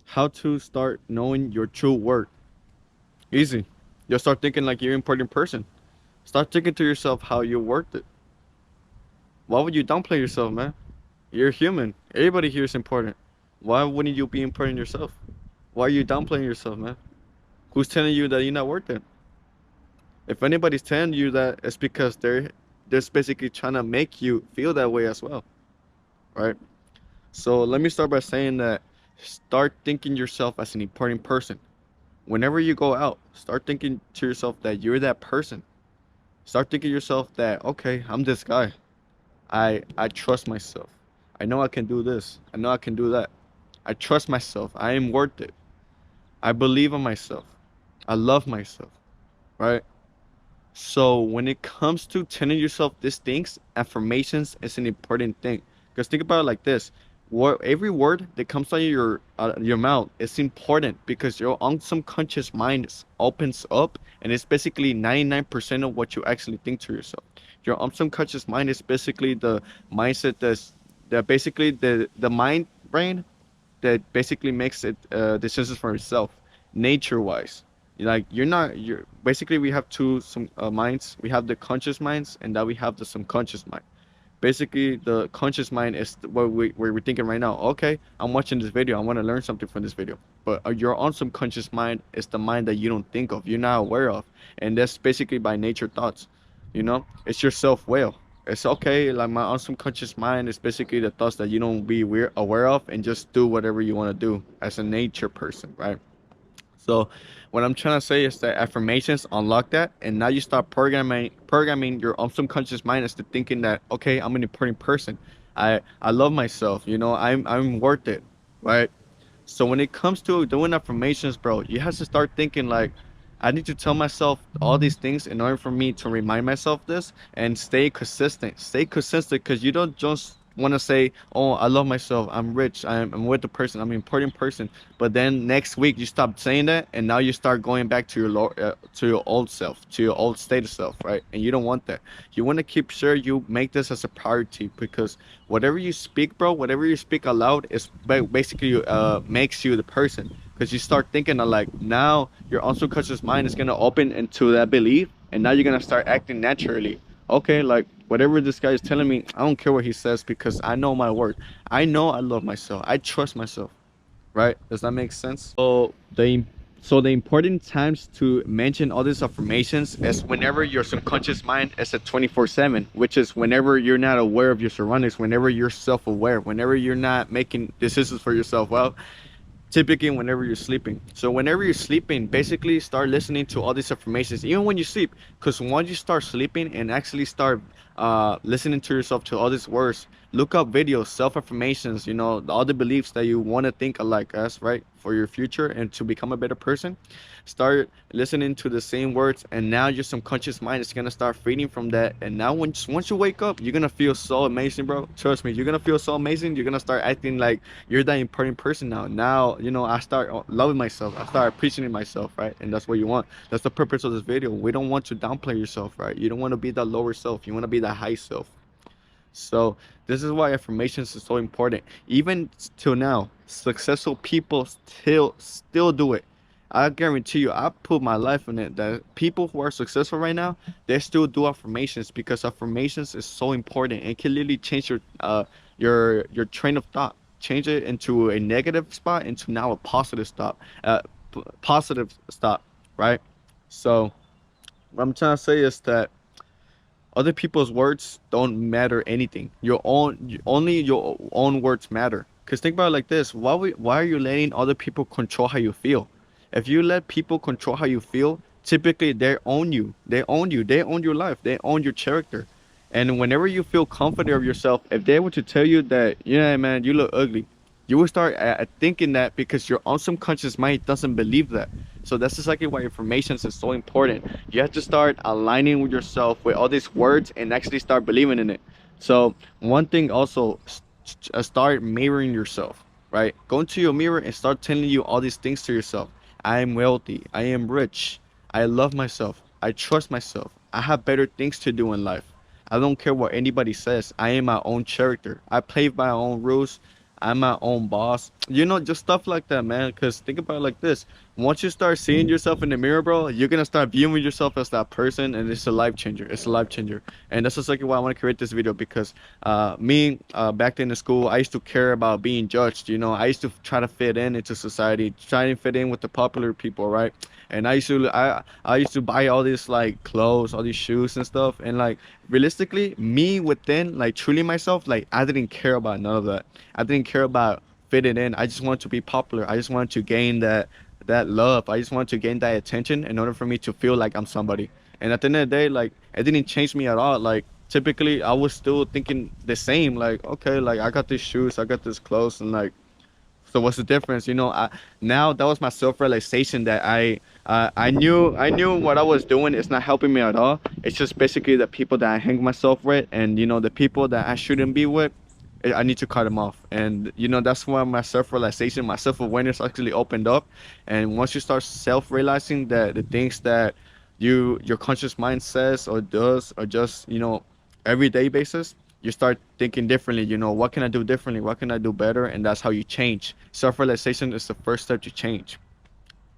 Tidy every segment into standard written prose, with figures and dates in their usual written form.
How to start knowing your true worth. Easy. You'll start thinking like you're an important person. Start thinking to yourself how you're worth it. Why would you downplay yourself, man? You're human. Everybody here is important. Why wouldn't you be important yourself? Why are you downplaying yourself, man? Who's telling you that you're not worth it? If anybody's telling you that, it's because they're just basically trying to make you feel that way as well, right? So let me start by saying that start thinking yourself as an important person. Whenever you go out, start thinking to yourself that you're that person. Start thinking to yourself that, okay, I'm this guy. I trust myself. I know I can do this. I know I can do that. I trust myself. I am worth it. I believe in myself. I love myself, right? So when it comes to telling yourself these things, affirmations is an important thing. Because think about it like this: every word that comes out of your mouth is important because your subconscious mind opens up, and it's basically 99% of what you actually think to yourself. Your subconscious mind is basically the mindset that basically the mind brain that basically makes it decisions for itself, nature wise. Like you're not you're basically we have two some minds. We have the conscious minds, and now we have the subconscious mind. Basically the conscious mind is what we're thinking right now. Okay, I'm watching this video, I want to learn something from this video. But your own subconscious mind is the mind that you don't think of, you're not aware of. And that's basically by nature thoughts. It's your self-will. It's okay, like my unconscious mind is basically the thoughts that you don't be aware of, and just do whatever you want to do as a nature person, right? So what I'm trying to say is that affirmations unlock that, and now you start programming your subconscious mind as to thinking that, okay, I'm an important person. I love myself. I'm worth it, right? So when it comes to doing affirmations, bro, you have to start thinking like, I need to tell myself all these things in order for me to remind myself this and stay consistent. Stay consistent because you don't just want to say, "Oh, I love myself. I'm rich. I'm with the person. I'm an important person." But then next week you stop saying that, and now you start going back to to your old self, to your old state of self, right? And you don't want that. You want to keep sure you make this as a priority because whatever you speak, bro, whatever you speak aloud is basically makes you the person. Because you start thinking of like now your unconscious mind is gonna open into that belief, and now you're gonna start acting naturally. Okay, like whatever this guy is telling me, I don't care what he says because I know my word. I know I love myself. I trust myself. Right? Does that make sense? So the important times to mention all these affirmations is whenever your subconscious mind is at 24/7, which is whenever you're not aware of your surroundings, whenever you're self-aware, whenever you're not making decisions for yourself. Well, typically whenever you're sleeping. So whenever you're sleeping, basically start listening to all these affirmations, even when you sleep. Because once you start sleeping and actually start listening to yourself to all these words, look up videos, self-affirmations, all the beliefs that you want to think like us, right? For your future and to become a better person. Start listening to the same words, and now your subconscious mind is gonna start feeding from that. And now once you wake up, you're gonna feel so amazing, bro. Trust me, you're gonna feel so amazing. You're gonna start acting like you're that important person now. Now, I start loving myself. I start appreciating myself, right? And that's what you want. That's the purpose of this video. We don't want to downplay yourself, right? You don't want to be that lower self. You want to be that high self. So this is why affirmations is so important. Even till now, successful people still do it. I guarantee you, I put my life in it that people who are successful right now, they still do affirmations because affirmations is so important. It can literally change your train of thought, change it into a negative spot into now a positive stop, positive stop, right? So what I'm trying to say is that other people's words don't matter anything. Only your own words matter. Cause think about it like this: why are you letting other people control how you feel? If you let people control how you feel, typically they own you. They own you. They own your life. They own your character. And whenever you feel confident of yourself, if they were to tell you that, man, you look ugly, you will start thinking that because your own subconscious mind doesn't believe that. So that's exactly why information is so important. You have to start aligning with yourself with all these words and actually start believing in it. So one thing also, start mirroring yourself, right? Go into your mirror and start telling you all these things to yourself. I am wealthy. I am rich. I love myself. I trust myself. I have better things to do in life. I don't care what anybody says. I am my own character. I play by my own rules. I'm my own boss. You know, just stuff like that, man. Because think about it like this: once you start seeing yourself in the mirror, bro, you're gonna start viewing yourself as that person, and it's a life changer. It's a life changer, and that's exactly why I want to create this video. Because me back then in school, I used to care about being judged. You know, I used to try to fit in into society, try to fit in with the popular people, right? And I used to buy all these like clothes, all these shoes and stuff, and like realistically, me within like truly myself, like I didn't care about none of that. I didn't care about fitting in. I just wanted to be popular. I just wanted to gain that love. I just wanted to gain that attention in order for me to feel like I'm somebody. And at the end of the day, like it didn't change me at all. Like typically, I was still thinking the same. Like okay, like I got these shoes, I got this clothes, and like so what's the difference? You know, now that was my self-realization that I knew what I was doing is not helping me at all. It's just basically the people that I hang myself with, and you know, the people that I shouldn't be with. I need to cut them off, and you know that's why my self-realization, my self-awareness actually opened up. And once you start self-realizing that the things that your conscious mind says or does are just everyday basis, you start thinking differently. You know, what can I do differently, what can I do better, and that's how you change. Self-realization is the first step to change.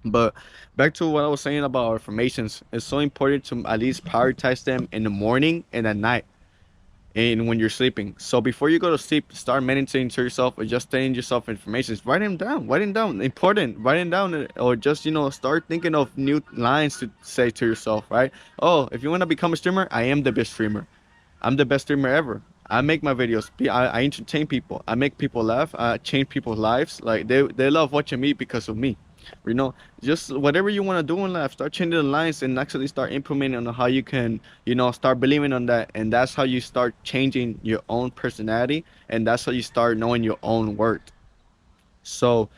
But back to what I was saying about affirmations, it's so important to at least prioritize them in the morning and at night and when you're sleeping. So before you go to sleep, start meditating to yourself or just telling yourself information. Write them down. Write them down. Important. Write them down, or just start thinking of new lines to say to yourself. Right? Oh, if you want to become a streamer, I am the best streamer. I'm the best streamer ever. I make my videos. I entertain people. I make people laugh. I change people's lives. Like they love watching me because of me. You know, just whatever you want to do in life, start changing the lines and actually start implementing on how you can, start believing on that. And that's how you start changing your own personality. And that's how you start knowing your own worth. So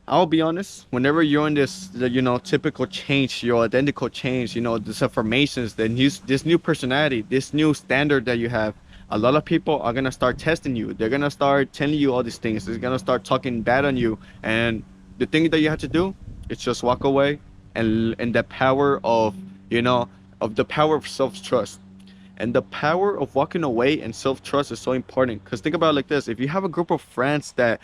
I'll be honest, whenever you're in this typical change, your identical change, this affirmations, this new personality, this new standard that you have, a lot of people are gonna start testing you. They're gonna start telling you all these things. They're gonna start talking bad on you. And the thing that you have to do is just walk away and the power of the power of self-trust. And the power of walking away and self-trust is so important, because think about it like this: if you have a group of friends that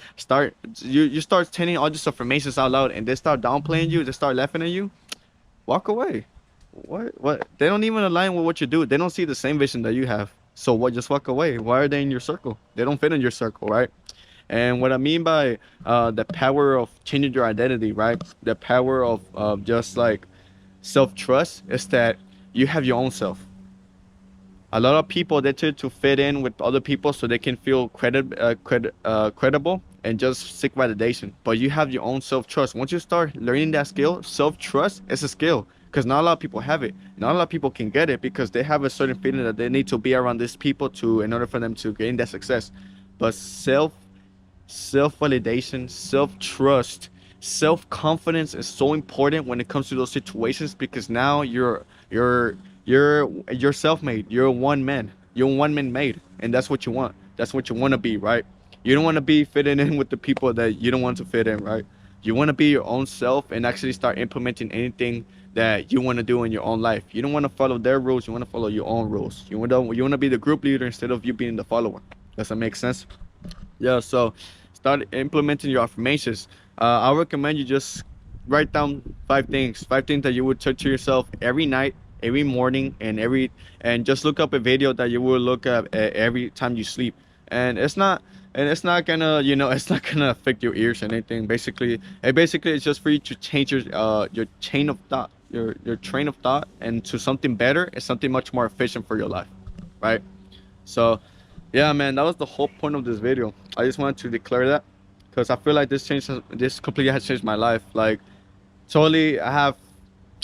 you start telling all these affirmations out loud and they start downplaying you, they start laughing at you, walk away. What they don't even align with what you do. They don't see the same vision that you have. So what? Just walk away. Why are they in your circle? They don't fit in your circle, right? And what I mean by the power of changing your identity, right? The power of just like self-trust is that you have your own self. A lot of people, they tend to fit in with other people so they can feel credible and just seek validation. But you have your own self-trust. Once you start learning that skill, self-trust is a skill, because not a lot of people have it. Not a lot of people can get it because they have a certain feeling that they need to be around these people in order for them to gain that success. But self-validation, self-trust, self-confidence is so important when it comes to those situations, because now you're self-made. You're one man. You're one man made, and that's what you want. That's what you want to be, right? You don't want to be fitting in with the people that you don't want to fit in, right? You want to be your own self and actually start implementing anything that you want to do in your own life. You don't want to follow their rules. You want to follow your own rules. You want to be the group leader instead of you being the follower. Does that make sense? Yeah. So start implementing your affirmations. I recommend you just write down five things that you would tell to yourself every night, every morning, and just look up a video that you will look at every time you sleep. And it's not gonna it's not gonna affect your ears or anything. Basically it's just for you to change your chain of thought, your train of thought, and to something better and something much more efficient for your life, right? So yeah, man, that was the whole point of this video. I just wanted to declare that, because I feel like this completely has changed my life. Like totally, I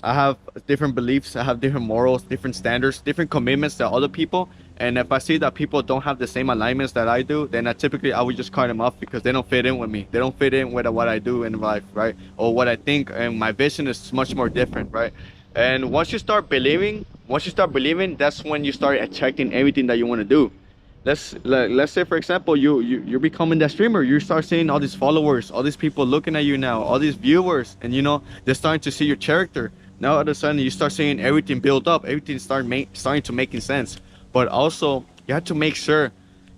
have different beliefs, I have different morals, different standards, different commitments to other people. And if I see that people don't have the same alignments that I do, then I would just cut them off, because they don't fit in with me. They don't fit in with what I do in life, right? Or what I think, and my vision is much more different, right? And once you start believing, that's when you start attracting everything that you want to do. Let's say, for example, you're becoming that streamer. You start seeing all these followers, all these people looking at you now, all these viewers, and they're starting to see your character. Now all of a sudden you start seeing everything build up, everything starting to making sense. But also you have to make sure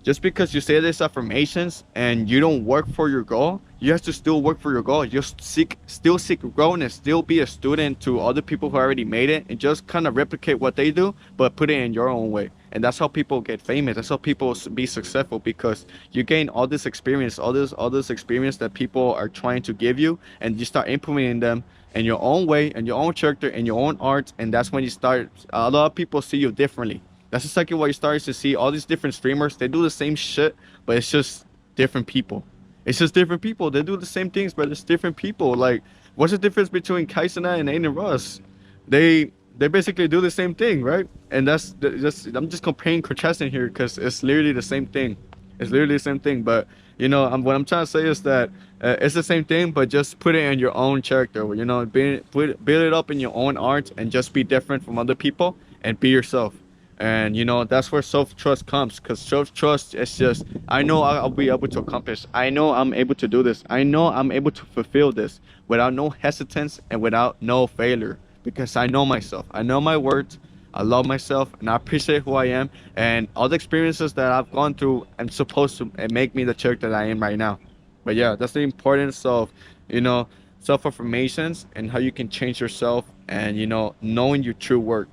Just because you say these affirmations and you don't work for your goal, you have to still work for your goal. Just still seek growth, and still be a student to other people who already made it, and just kind of replicate what they do, but put it in your own way. And that's how people get famous. That's how people be successful, because you gain all this experience, all this experience that people are trying to give you, and you start implementing them in your own way, and your own character, and your own art, and that's when you start. A lot of people see you differently. That's exactly why you start to see all these different streamers. They do the same shit, but it's just different people. It's just different people. They do the same things, but it's different people. Like, what's the difference between Kaisana and Aiden Ross? They basically do the same thing, right? And that's just, I'm just comparing contrasting here because it's literally the same thing. It's literally the same thing. But what I'm trying to say is that it's the same thing, but just put it in your own character. Build it up in your own art, and just be different from other people and be yourself. And that's where self-trust comes, because self-trust is just, I know I'll be able to accomplish, I know I'm able to do this, I know I'm able to fulfill this without no hesitance and without no failure, because I know myself, I know my worth, I love myself, and I appreciate who I am, and all the experiences that I've gone through and supposed to make me the character that I am right now. But yeah, that's the importance of you know self-affirmations, and how you can change yourself, and knowing your true worth,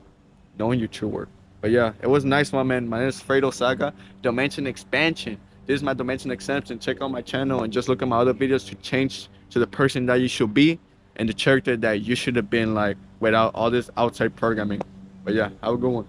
knowing your true worth. But yeah, it was nice, my man. My name is Fredo Saga. Dimension Expansion. This is my Dimension Expansion. Check out my channel and just look at my other videos to change to the person that you should be, and the character that you should have been, like, without all this outside programming. But yeah, have a good one.